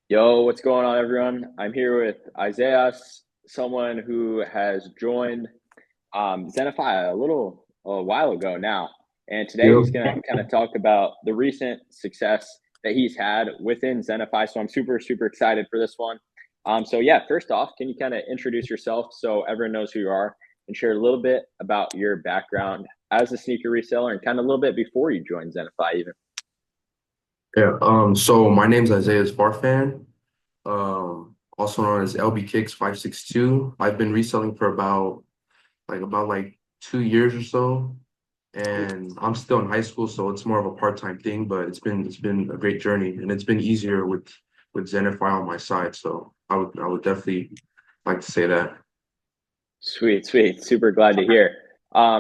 Yo, what's going on, everyone? I'm here with Isaias, someone who has joined Zenify a while ago now. And today Yep. he's going to kind of talk about the recent success that he's had within Zenify. So I'm super excited for this one. So yeah, first off, can you kind of introduce yourself so everyone knows who you are and share a little bit about your background as a sneaker reseller and kind of a little bit before you joined Zenify even? Yeah. So my name's Isaias Farfan, also known as LB Kicks 562. I've been reselling for about 2 years or so, and I'm still in high school, so it's more of a part-time thing, but it's been a great journey, and it's been easier with Zenify on my side. So I would definitely like to say that. Sweet. Super glad to hear.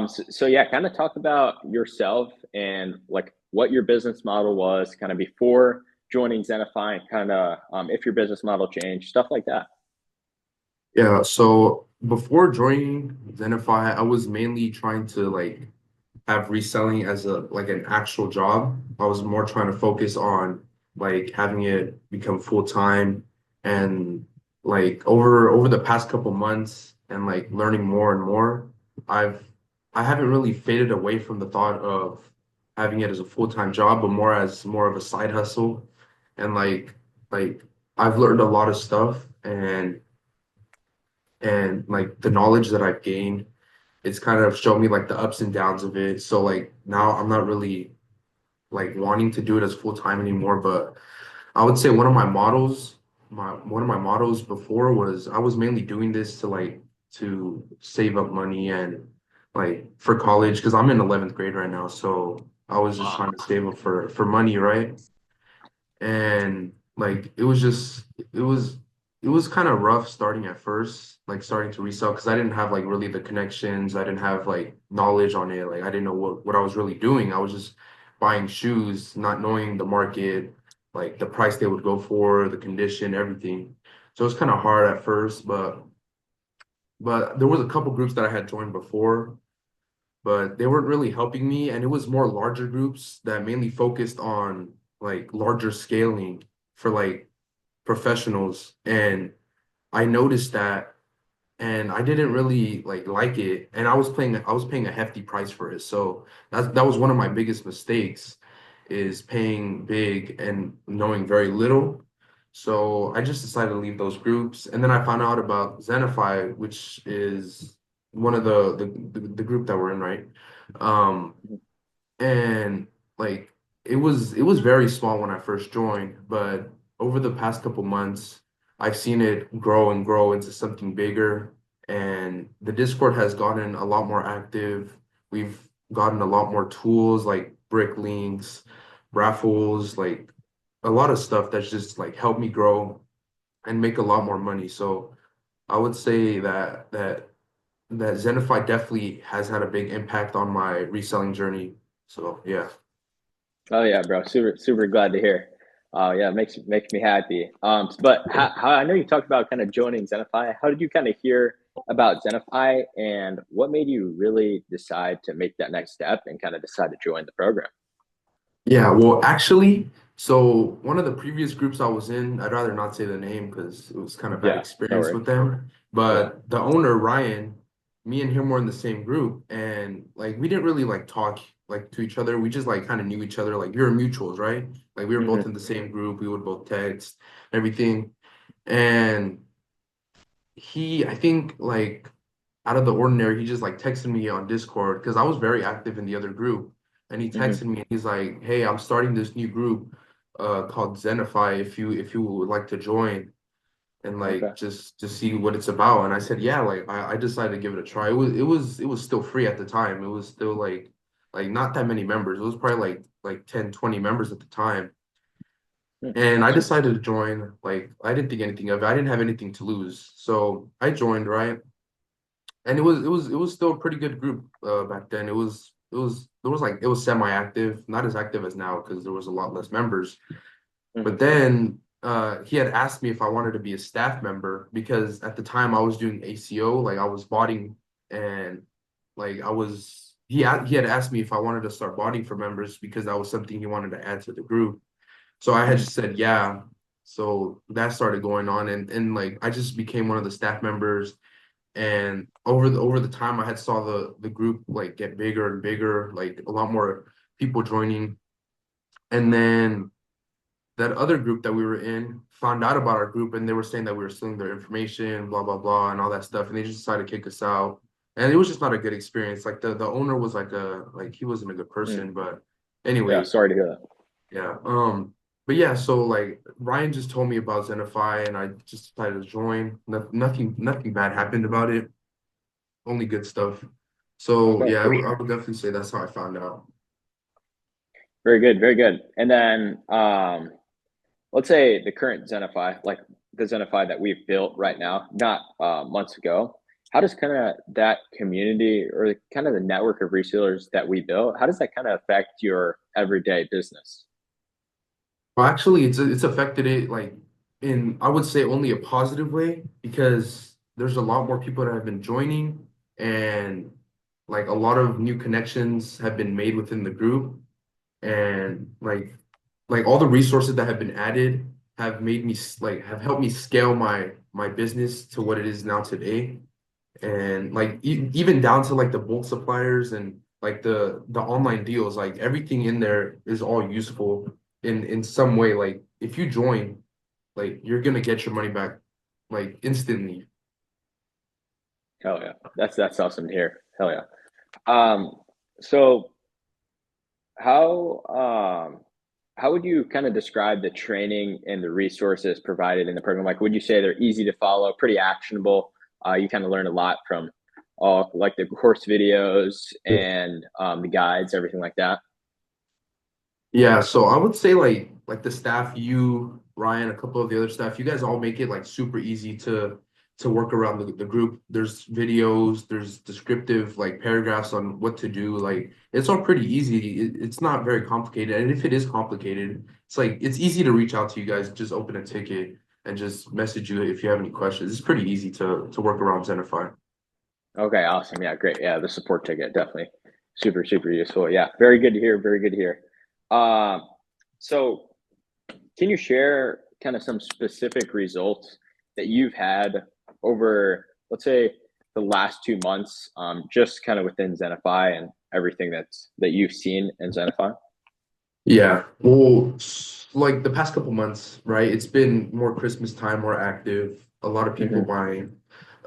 So yeah, kind of talk about yourself and like what your business model was kind of before joining Zenify and kind of if your business model changed, stuff like that. Yeah, so before joining Zenify, I was mainly trying to have reselling as an actual job. I was more trying to focus on having it become full time and over the past couple months and learning more and more, I've I haven't really faded away from the thought of having it as a full-time job, but more of a side hustle. And like I've learned a lot of stuff and the knowledge that I've gained, it's kind of shown me the ups and downs of it. So now I'm not really wanting to do it as full time anymore. But I would say one of my models before was I was mainly doing this to save up money and for college because I'm in 11th grade right now. So I was just Wow. trying to save up for money, right? And it was kind of rough starting at first, starting to resell because I didn't have really the connections. I didn't have knowledge on it. I didn't know what I was really doing. I was just buying shoes, not knowing the market, the price they would go for, the condition, everything. So it was kind of hard at first, but there was a couple groups that I had joined before, but they weren't really helping me. And it was more larger groups that mainly focused on larger scaling for professionals. And I noticed that and I didn't really like it. And I was paying a hefty price for it. So that was one of my biggest mistakes is paying big and knowing very little. So I just decided to leave those groups. And then I found out about Zenify, which is one of the group that we're in, right? Um, and like it was very small when I first joined, but over the past couple months, I've seen it grow and grow into something bigger. And the Discord has gotten a lot more active. We've gotten a lot more tools like brick links, raffles, a lot of stuff that's just helped me grow and make a lot more money. So I would say that Zenify definitely has had a big impact on my reselling journey. So yeah. Oh yeah, bro. Super glad to hear. Yeah, makes me happy. But how I know you talked about kind of joining Zenify. How did you kind of hear about Zenify, and what made you really decide to make that next step and kind of decide to join the program? Yeah, well, actually, so one of the previous groups I was in, I'd rather not say the name because it was kind of bad Yeah, no experience worries. with them. Yeah. But the owner, Ryan, me and him were in the same group, and we didn't really talk to each other. We just kind of knew each other. Like we were mutuals, right? Like we were both Hmm. in the same group. We would both text, everything. And I think out of the ordinary, he just texted me on Discord because I was very active in the other group. And he texted Hmm. me and he's like, "Hey, I'm starting this new group called Zenify if you would like to join and Okay. just to see what it's about." And I said, "Yeah, I decided to give it a try." It was still free at the time. It was still not that many members. It was probably like 10, 20 members at the time. And I Nice. decided to join. I didn't think anything of it. I didn't have anything to lose. So I joined, right? And it was still a pretty good group back then. It was semi-active, not as active as now because there was a lot less members. But Hmm. then he had asked me if I wanted to be a staff member because at the time I was doing ACO, I was botting and I was he had asked me if I wanted to start botting for members because that was something he wanted to add to the group. So I had Hmm. just said yeah. So that started going on, and like I just became one of the staff members. And over the time, I had saw the group like get bigger and bigger, like a lot more people joining. And then that other group that we were in found out about our group, and they were saying that we were stealing their information, blah blah blah, and all that stuff. And they just decided to kick us out. And it was just not a good experience. Like the owner was like he wasn't a good Mm. person. But Yeah, anyway, sorry to hear that. yeah. But yeah, so like Ryan just told me about Zenify, and I just decided to join. Nothing bad happened about it. Only good stuff. So Okay, yeah, for I sure. would definitely say that's how I found out. Very good, very good. And then let's say the current Zenify, like the Zenify that we've built right now, not months ago. How does kind of that community or kind of the network of resellers that we built, how does that kind of affect your everyday business? Well, actually, it's affected it like in I would say only a positive way because there's a lot more people that have been joining, and like a lot of new connections have been made within the group, and like all the resources that have been added have made me like have helped me scale my business to what it is now today. And like even down to like the bulk suppliers and like the online deals, like everything in there is all useful in some way. Like if you join, like you're gonna get your money back like instantly. Hell yeah. That's awesome to hear. Hell yeah. Um, so how how would you kind of describe the training and the resources provided in the program? Like, would you say they're easy to follow, pretty actionable? You kind of learn a lot from all like the course videos and the guides, everything like that. Yeah, so I would say like the staff, you, Ryan, a couple of the other staff, you guys all make it like super easy to work around the group. There's videos, there's descriptive like paragraphs on what to do. Like it's all pretty easy. It's not very complicated. And if it is complicated, it's like it's easy to reach out to you guys, just open a ticket and just message you if you have any questions. It's pretty easy to work around Zenify. Okay, awesome. Yeah, great. Yeah, the support ticket definitely super super useful. Yeah, very good to hear. Very good to hear. Um, so can you share kind of some specific results that you've had over, let's say, the last 2 months, just kind of within Zenify and everything that you've seen in Zenify? Yeah. Well, like the past couple months, right? It's been more Christmas time, more active, a lot of people Hmm. buying.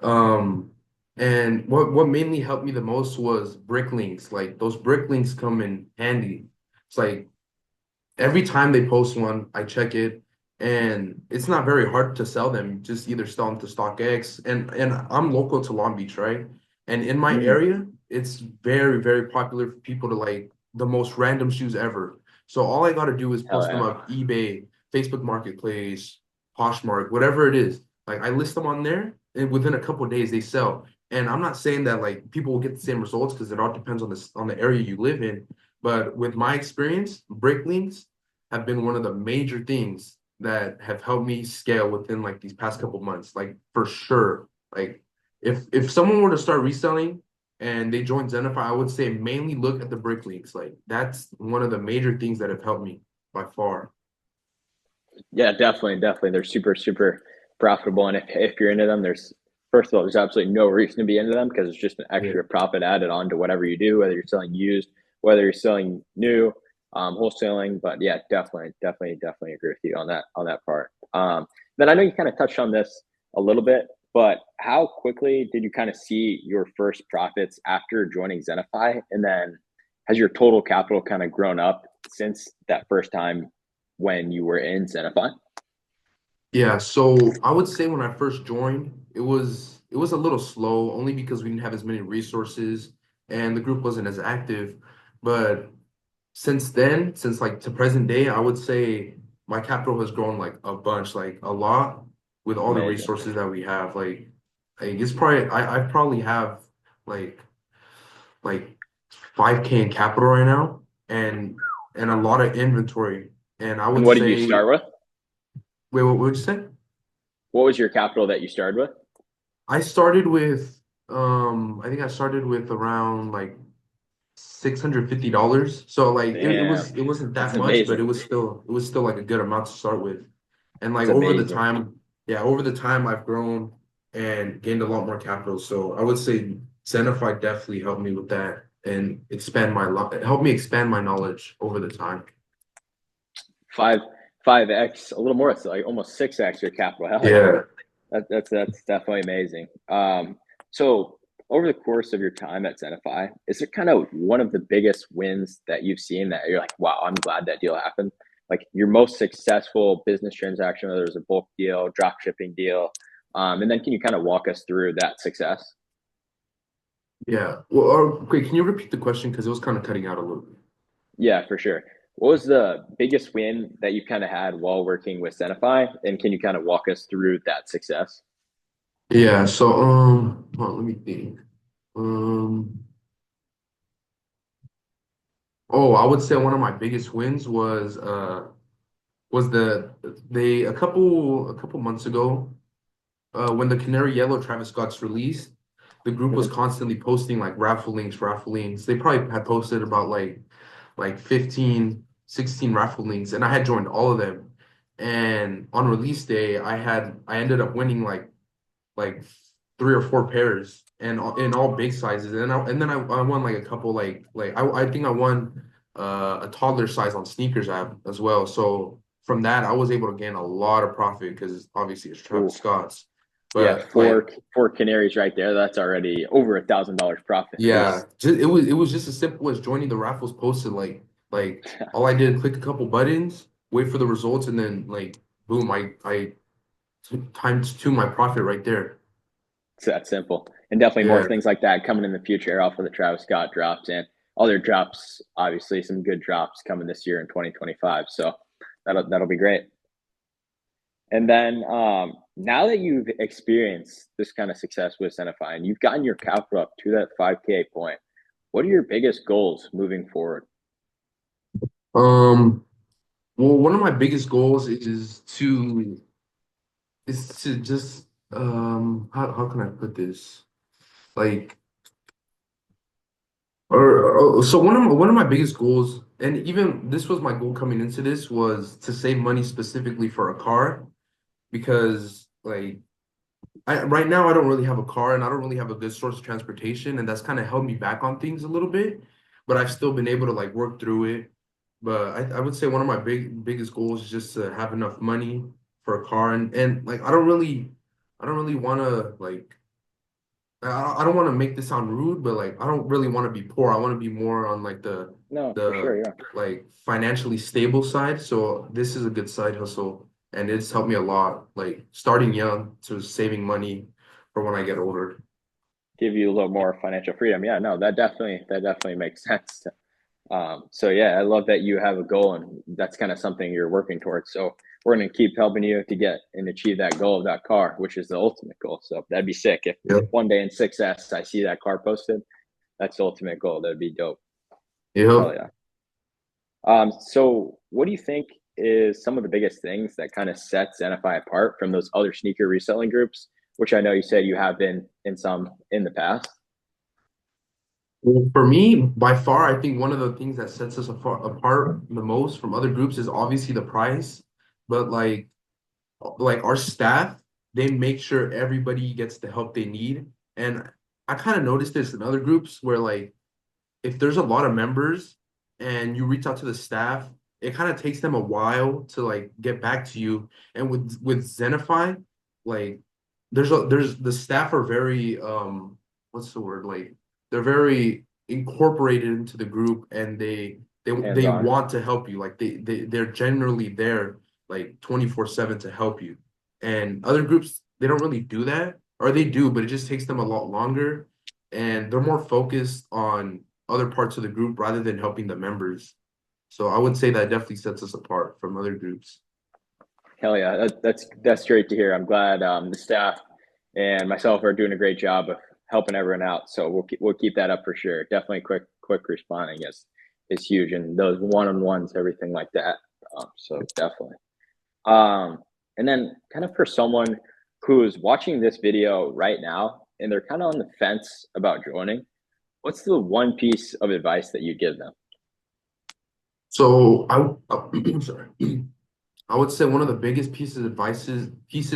Um, and what mainly helped me the most was brick links. Like those brick links come in handy. It's like every time they post one, I check it, and it's not very hard to sell them. Just either sell them to StockX, and I'm local to Long Beach, right? And in my Mm, area, it's very popular for people to like the most random shoes ever. So all I got to do is hell post them yeah. up eBay, Facebook Marketplace, Poshmark, whatever it is. Like I list them on there, and within a couple of days they sell. And I'm not saying that like people will get the same results because it all depends on the area you live in. But with my experience, brick links have been one of the major things that have helped me scale within like these past couple months. Like for sure. Like if someone were to start reselling and they join Zenify, I would say mainly look at the brick links. Like that's one of the major things that have helped me by far. Yeah, definitely, definitely. They're super, super profitable. And if you're into them, there's first of all, there's absolutely no reason to be into them because it's just an Yeah. extra profit added on to whatever you do, whether you're selling used, whether you're selling new, wholesaling. But yeah, definitely, definitely, definitely agree with you on that part. Then I know you kind of touched on this a little bit, but how quickly did you kind of see your first profits after joining Zenify? And then has your total capital kind of grown up since that first time when you were in Zenify? Yeah, so I would say when I first joined, it was a little slow only because we didn't have as many resources and the group wasn't as active. But since then, since like to present day, I would say my capital has grown like a bunch, like a lot with all the Amazing. resources that we have. Like it's probably I probably have like like 5K in capital right now and a lot of inventory. And I And would what did you say, start with? wait, what would you say? What was your capital that you started with? I started with I think I started with around like $650. So like it Damn, was it wasn't that's that much, but amazing. it was still like a good amount to start with. And like It's over the amazing. time, yeah, over the time I've grown and gained a lot more capital. So I would say Zenify definitely helped me with that and helped me expand my knowledge over the time. Five 5x, a little more. It's like almost 6x your capital. Hell yeah. Yeah. That's definitely amazing. So over the course of your time at Zenify, is there kind of one of the biggest wins that you've seen that you're like, wow, I'm glad that deal happened? Like your most successful business transaction, whether it was a bulk deal, drop shipping deal, and then can you kind of walk us through that success? Yeah. Well, wait, can you repeat the question? Because it was kind of cutting out a little bit. Yeah, for sure. What was the biggest win that you kind of had while working with Zenify, and can you kind of walk us through that success? Yeah, so hold on, let me think. Um oh, I would say one of my biggest wins was they a couple months ago, when the Canary Yellow Travis Scott's released, the group was Mhm. constantly posting like raffle links. They probably had posted about like 15, 16 raffle links, and I had joined all of them. And on release day, I ended up winning like 3 or 4 pairs and in all big sizes. And then I won like a couple I think I won a toddler size on sneakers app as well. So from that, I was able to gain a lot of profit because obviously it's Travis Ooh, Scott's. yeah, But like four canaries right there. That's already over $1,000 profit yeah, first. it was just as simple as joining the raffles posted. Like all I did, click a couple buttons, wait for the results, and then like boom, I times two my profit right there. It's that simple. And definitely more Yeah. things like that coming in the future off of the Travis Scott drops and other drops, obviously some good drops coming this year in 2025. So that'll be great. And then now that you've experienced this kind of success with Zenify and you've gotten your capital up to that 5K point, what are your biggest goals moving forward? Um. Well, one of my biggest goals is to just how can I put this? Like so one of my biggest goals, and even this was my goal coming into this, was to save money specifically for a car because like right now I don't really have a car and I don't really have a good source of transportation, and that's kind of held me back on things a little bit, but I've still been able to like work through it. But I would say one of my biggest goals is just to have enough money for a car, and like I don't really want to like I don't want to make this sound rude, but like I don't really want to be poor. I want to be more on like No, for sure. the Yeah. like financially stable side. So this is a good side hustle, and it's helped me a lot. Like starting young to saving money for when I get older. Give you a little more financial freedom. Yeah, no, that definitely makes sense. So yeah, I love that you have a goal and that's kind of something you're working towards. So we're going to keep helping you to get and achieve that goal of that car, which is the ultimate goal. So that'd be sick if Yep. one day in 6S I see that car posted. That's the ultimate goal. That'd be dope. Hell Yep. yeah. So what do you think is some of the biggest things that kind of sets NFI apart from those other sneaker reselling groups, which I know you said you have been in some in the past? Well, for me, by far, I think one of the things that sets us apart the most from other groups is obviously the price, but like our staff, they make sure everybody gets the help they need. And I kind of noticed this in other groups where like if there's a lot of members and you reach out to the staff, it kind of takes them a while to like get back to you. And with Zenify, like there's the staff are very what's the word? Like they're very incorporated into the group and Hands they on. want to help you. Like they're generally there like 24/7 to help you. And other groups, they don't really do that, or they do, but it just takes them a lot longer and they're more focused on other parts of the group rather than helping the members. So I would say that definitely sets us apart from other groups. Hell yeah, that's great to hear. I'm glad the staff and myself are doing a great job of helping everyone out. So we'll keep that up for sure. Definitely quick responding is huge, and those one on ones, everything like that. So definitely. And then kind of for someone who's watching this video right now and they're kind of on the fence about joining, what's the one piece of advice that you give them? So I sorry. I would say one of the biggest pieces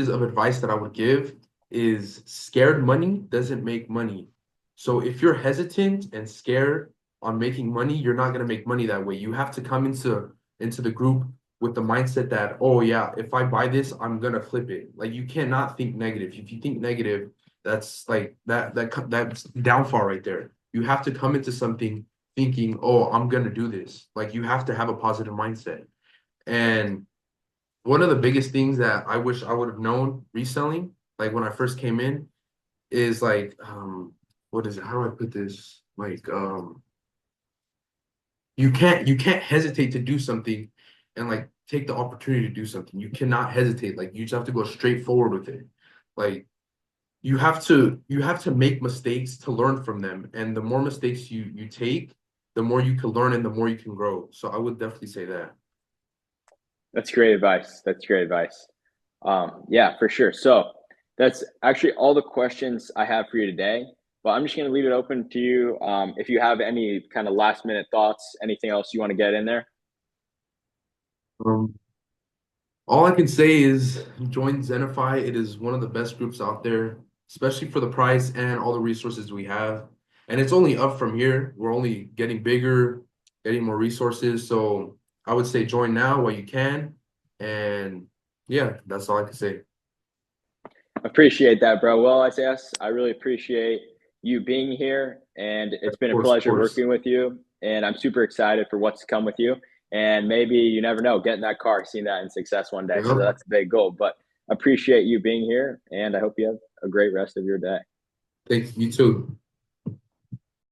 of advice that I would give is scared money doesn't make money. So if you're hesitant and scared on making money, you're not gonna make money that way. You have to come into the group with the mindset that, oh yeah, if I buy this, I'm gonna flip it. Like you cannot think negative. If you think negative, that's like that's downfall right there. You have to come into something thinking, oh, I'm gonna do this. Like you have to have a positive mindset. And one of the biggest things that I wish I would have known reselling, like when I first came in, is like what is it? How do I put this? Like you can't hesitate to do something and like take the opportunity to do something. You cannot hesitate. Like you just have to go straight forward with it. Like you have to make mistakes to learn from them. And the more mistakes you take, the more you can learn and the more you can grow. So I would definitely say that. That's great advice. That's great advice. Yeah, for sure. So that's actually all the questions I have for you today. But I'm just going to leave it open to you. If you have any kind of last minute thoughts, anything else you want to get in there. Um, All I can say is join Zenify. It is one of the best groups out there, especially for the price and all the resources we have. And it's only up from here. We're only getting bigger, getting more resources. So I would say join now while you can. And yeah, that's all I can say. Appreciate that, bro. Well, Isaias, I really appreciate you being here, and it's been a Of pleasure course. working with you. And I'm super excited for what's to come with you. And maybe you never know, getting that car, seeing that in success one day. So Yep. that's a big goal. But appreciate you being here, and I hope you have a great rest of your day. Thank you too.